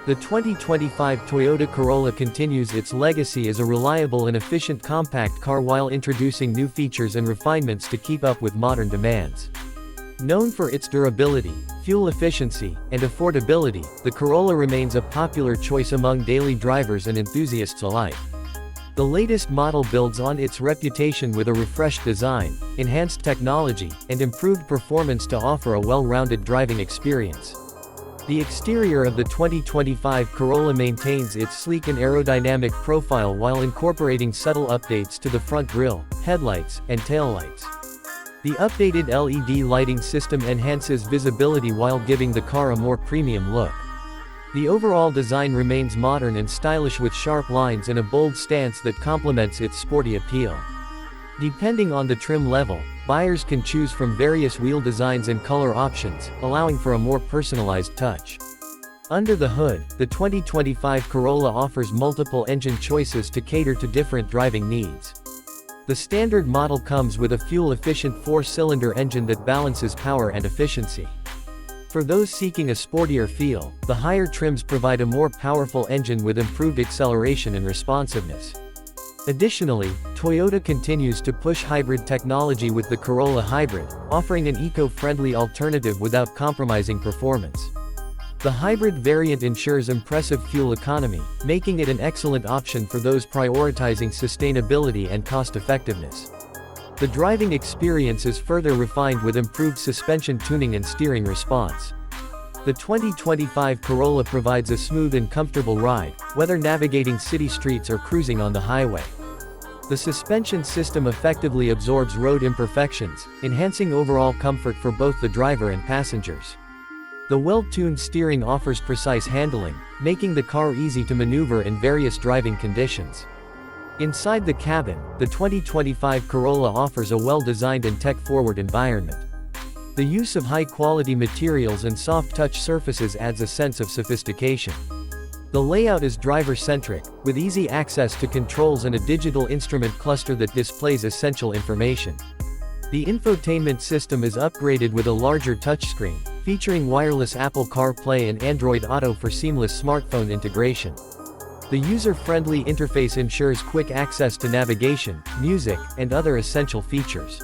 The 2025 Toyota Corolla continues its legacy as a reliable and efficient compact car while introducing new features and refinements to keep up with modern demands. Known for its durability, fuel efficiency, and affordability, the Corolla remains a popular choice among daily drivers and enthusiasts alike. The latest model builds on its reputation with a refreshed design, enhanced technology, and improved performance to offer a well-rounded driving experience. The exterior of the 2025 Corolla maintains its sleek and aerodynamic profile while incorporating subtle updates to the front grille, headlights, and taillights. The updated LED lighting system enhances visibility while giving the car a more premium look. The overall design remains modern and stylish with sharp lines and a bold stance that complements its sporty appeal. Depending on the trim level, buyers can choose from various wheel designs and color options, allowing for a more personalized touch. Under the hood, the 2025 Corolla offers multiple engine choices to cater to different driving needs. The standard model comes with a fuel-efficient 4-cylinder engine that balances power and efficiency. For those seeking a sportier feel, the higher trims provide a more powerful engine with improved acceleration and responsiveness. Additionally, Toyota continues to push hybrid technology with the Corolla Hybrid, offering an eco-friendly alternative without compromising performance. The hybrid variant ensures impressive fuel economy, making it an excellent option for those prioritizing sustainability and cost-effectiveness. The driving experience is further refined with improved suspension tuning and steering response. The 2025 Corolla provides a smooth and comfortable ride, whether navigating city streets or cruising on the highway. The suspension system effectively absorbs road imperfections, enhancing overall comfort for both the driver and passengers. The well-tuned steering offers precise handling, making the car easy to maneuver in various driving conditions. Inside the cabin, the 2025 Corolla offers a well-designed and tech-forward environment. The use of high-quality materials and soft-touch surfaces adds a sense of sophistication. The layout is driver-centric, with easy access to controls and a digital instrument cluster that displays essential information. The infotainment system is upgraded with a larger touchscreen, featuring wireless Apple CarPlay and Android Auto for seamless smartphone integration. The user-friendly interface ensures quick access to navigation, music, and other essential features.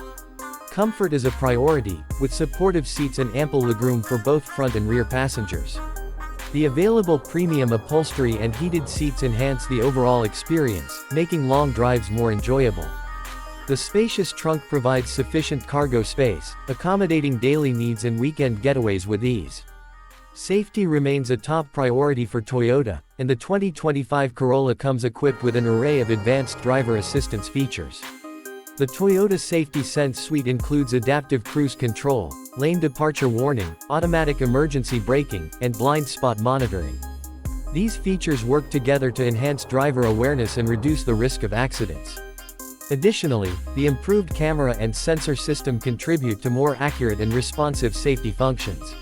Comfort is a priority, with supportive seats and ample legroom for both front and rear passengers. The available premium upholstery and heated seats enhance the overall experience, making long drives more enjoyable. The spacious trunk provides sufficient cargo space, accommodating daily needs and weekend getaways with ease. Safety remains a top priority for Toyota, and the 2025 Corolla comes equipped with an array of advanced driver assistance features. The Toyota Safety Sense suite includes adaptive cruise control, lane departure warning, automatic emergency braking, and blind spot monitoring. These features work together to enhance driver awareness and reduce the risk of accidents. Additionally, the improved camera and sensor system contribute to more accurate and responsive safety functions.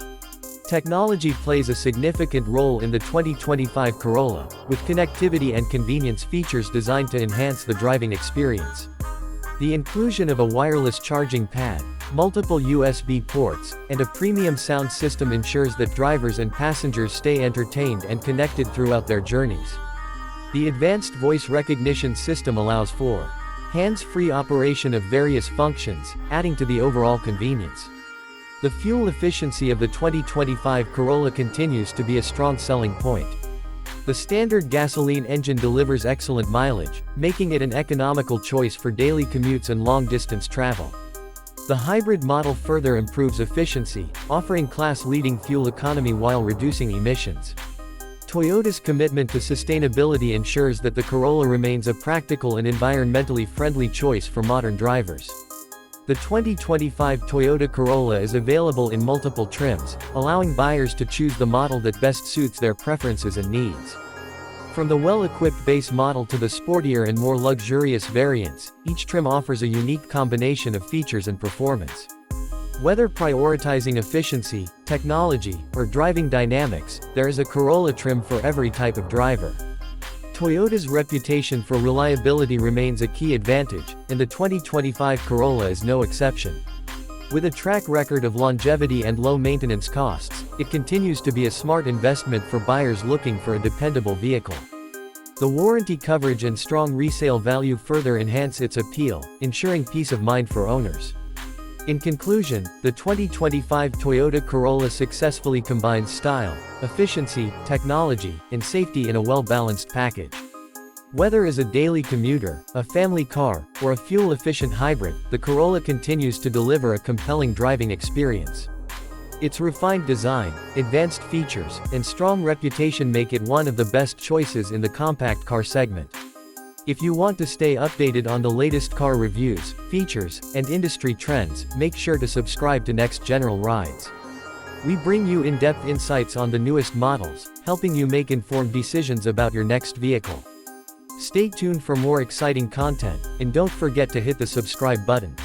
Technology plays a significant role in the 2025 Corolla, with connectivity and convenience features designed to enhance the driving experience. The inclusion of a wireless charging pad, multiple USB ports, and a premium sound system ensures that drivers and passengers stay entertained and connected throughout their journeys. The advanced voice recognition system allows for hands-free operation of various functions, adding to the overall convenience. The fuel efficiency of the 2025 Corolla continues to be a strong selling point. The standard gasoline engine delivers excellent mileage, making it an economical choice for daily commutes and long-distance travel. The hybrid model further improves efficiency, offering class-leading fuel economy while reducing emissions. Toyota's commitment to sustainability ensures that the Corolla remains a practical and environmentally friendly choice for modern drivers. The 2025 Toyota Corolla is available in multiple trims, allowing buyers to choose the model that best suits their preferences and needs. From the well-equipped base model to the sportier and more luxurious variants, each trim offers a unique combination of features and performance. Whether prioritizing efficiency, technology, or driving dynamics, there is a Corolla trim for every type of driver. Toyota's reputation for reliability remains a key advantage, and the 2025 Corolla is no exception. With a track record of longevity and low maintenance costs, it continues to be a smart investment for buyers looking for a dependable vehicle. The warranty coverage and strong resale value further enhance its appeal, ensuring peace of mind for owners. In conclusion, the 2025 Toyota Corolla successfully combines style, efficiency, technology, and safety in a well-balanced package. Whether as a daily commuter, a family car, or a fuel-efficient hybrid, the Corolla continues to deliver a compelling driving experience. Its refined design, advanced features, and strong reputation make it one of the best choices in the compact car segment. If you want to stay updated on the latest car reviews, features, and industry trends, make sure to subscribe to Next General Rides. We bring you in-depth insights on the newest models, helping you make informed decisions about your next vehicle. Stay tuned for more exciting content, and don't forget to hit the subscribe button.